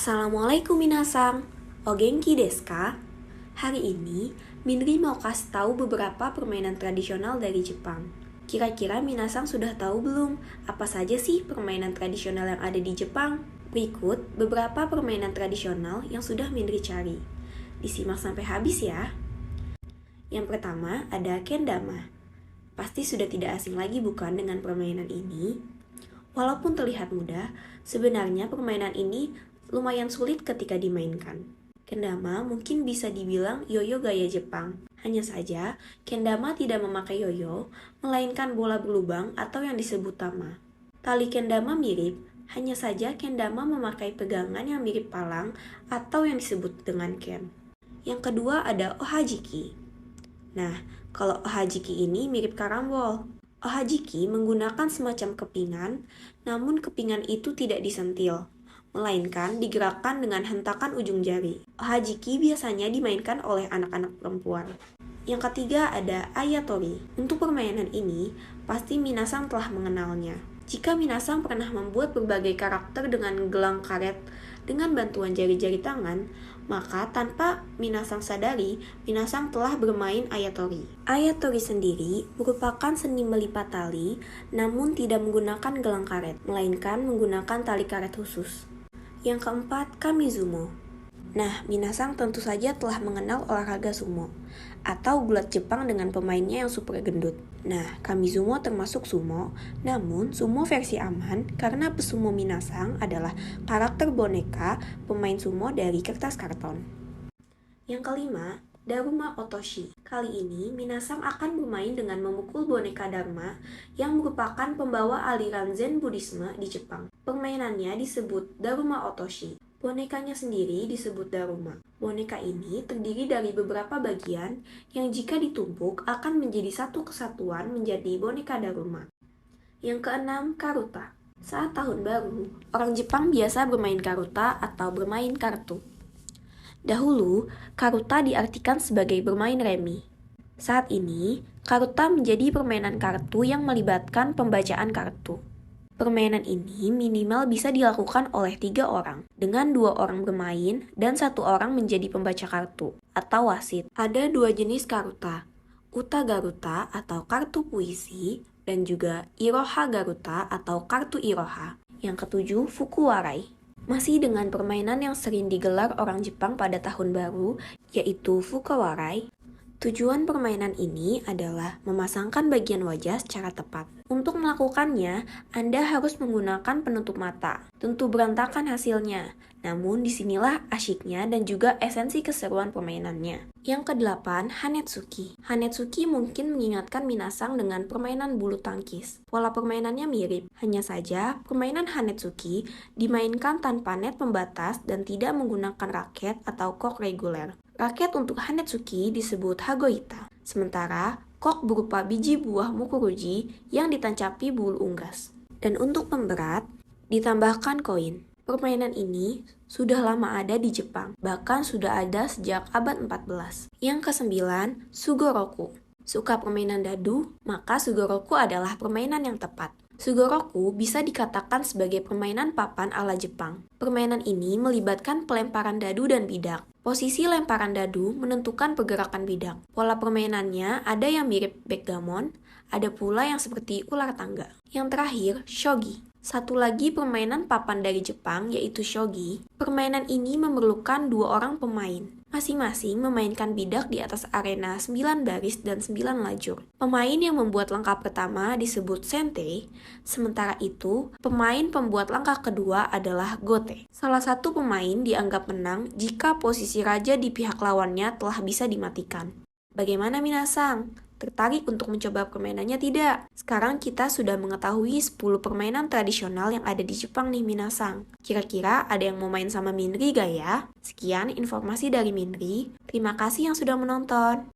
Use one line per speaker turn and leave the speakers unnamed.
Assalamualaikum minasang, o genki desu ka? Hari ini, Minri mau kasih tahu beberapa permainan tradisional dari Jepang. Kira-kira minasang sudah tahu belum apa saja sih permainan tradisional yang ada di Jepang? Berikut beberapa permainan tradisional yang sudah Minri cari. Disimak sampai habis ya. Yang pertama ada kendama. Pasti sudah tidak asing lagi bukan dengan permainan ini? Walaupun terlihat mudah, sebenarnya permainan ini lumayan sulit ketika dimainkan. Kendama mungkin bisa dibilang yoyo gaya Jepang. Hanya saja, kendama tidak memakai yoyo, melainkan bola berlubang atau yang disebut tama. Tali kendama mirip, hanya saja kendama memakai pegangan yang mirip palang atau yang disebut dengan ken. Yang kedua ada ohajiki. Nah, kalau ohajiki ini mirip karambol. Ohajiki menggunakan semacam kepingan, namun kepingan itu tidak disentil, melainkan digerakkan dengan hentakan ujung jari. Ohajiki biasanya dimainkan oleh anak-anak perempuan. Yang ketiga ada ayatori. Untuk permainan ini, pasti minasang telah mengenalnya. Jika minasang pernah membuat berbagai karakter dengan gelang karet dengan bantuan jari-jari tangan, maka tanpa minasang sadari, minasang telah bermain ayatori. Ayatori sendiri merupakan seni melipat tali, namun tidak menggunakan gelang karet, melainkan menggunakan tali karet khusus. Yang keempat, kamizumo. Nah, minasang tentu saja telah mengenal olahraga sumo, atau gulat Jepang dengan pemainnya yang super gendut. Nah, kamizumo termasuk sumo, namun sumo versi aman karena pesumo minasang adalah karakter boneka pemain sumo dari kertas karton. Yang kelima, Daruma Otoshi. Kali ini, minasang akan bermain dengan memukul boneka Dharma yang merupakan pembawa aliran Zen Buddhisme di Jepang. Permainannya disebut Daruma Otoshi. Bonekanya sendiri disebut Daruma. Boneka ini terdiri dari beberapa bagian yang jika ditumpuk akan menjadi satu kesatuan menjadi boneka Daruma. Yang keenam, karuta. Saat tahun baru, orang Jepang biasa bermain karuta atau bermain kartu. Dahulu, karuta diartikan sebagai bermain remi. Saat ini, karuta menjadi permainan kartu yang melibatkan pembacaan kartu. Permainan ini minimal bisa dilakukan oleh 3 orang, dengan 2 orang bermain dan 1 orang menjadi pembaca kartu, atau wasit. Ada 2 jenis karuta, Uta Garuta atau kartu puisi, dan juga Iroha Garuta atau kartu Iroha. Yang ketujuh, Fukuwarai. Masih dengan permainan yang sering digelar orang Jepang pada tahun baru, yaitu Fukuwarai. Tujuan permainan ini adalah memasangkan bagian wajah secara tepat. Untuk melakukannya, Anda harus menggunakan penutup mata. Tentu berantakan hasilnya, namun disinilah asyiknya dan juga esensi keseruan permainannya. Yang kedelapan, Hanetsuki. Hanetsuki mungkin mengingatkan minasang dengan permainan bulu tangkis. Pola permainannya mirip, hanya saja permainan Hanetsuki dimainkan tanpa net pembatas dan tidak menggunakan raket atau kok reguler. Raket untuk Hanetsuki disebut Hagoita, sementara kok berupa biji buah mukuruji yang ditancapi bulu unggas. Dan untuk pemberat, ditambahkan koin. Permainan ini sudah lama ada di Jepang, bahkan sudah ada sejak abad 14. Yang kesembilan, Sugoroku. Suka permainan dadu, maka Sugoroku adalah permainan yang tepat. Sugoroku bisa dikatakan sebagai permainan papan ala Jepang. Permainan ini melibatkan pelemparan dadu dan bidak. Posisi lemparan dadu menentukan pergerakan bidak. Pola permainannya ada yang mirip backgammon, ada pula yang seperti ular tangga. Yang terakhir, shogi. Satu lagi permainan papan dari Jepang yaitu shogi. Permainan ini memerlukan 2 orang pemain. Masing-masing memainkan bidak di atas arena 9 baris dan 9 lajur. Pemain yang membuat langkah pertama disebut sentei, sementara itu pemain pembuat langkah kedua adalah gote. Salah satu pemain dianggap menang jika posisi raja di pihak lawannya telah bisa dimatikan. Bagaimana minasang? Tertarik untuk mencoba permainannya tidak? Sekarang kita sudah mengetahui 10 permainan tradisional yang ada di Jepang nih minasang. Kira-kira ada yang mau main sama Minri gak ya? Sekian informasi dari Minri. Terima kasih yang sudah menonton.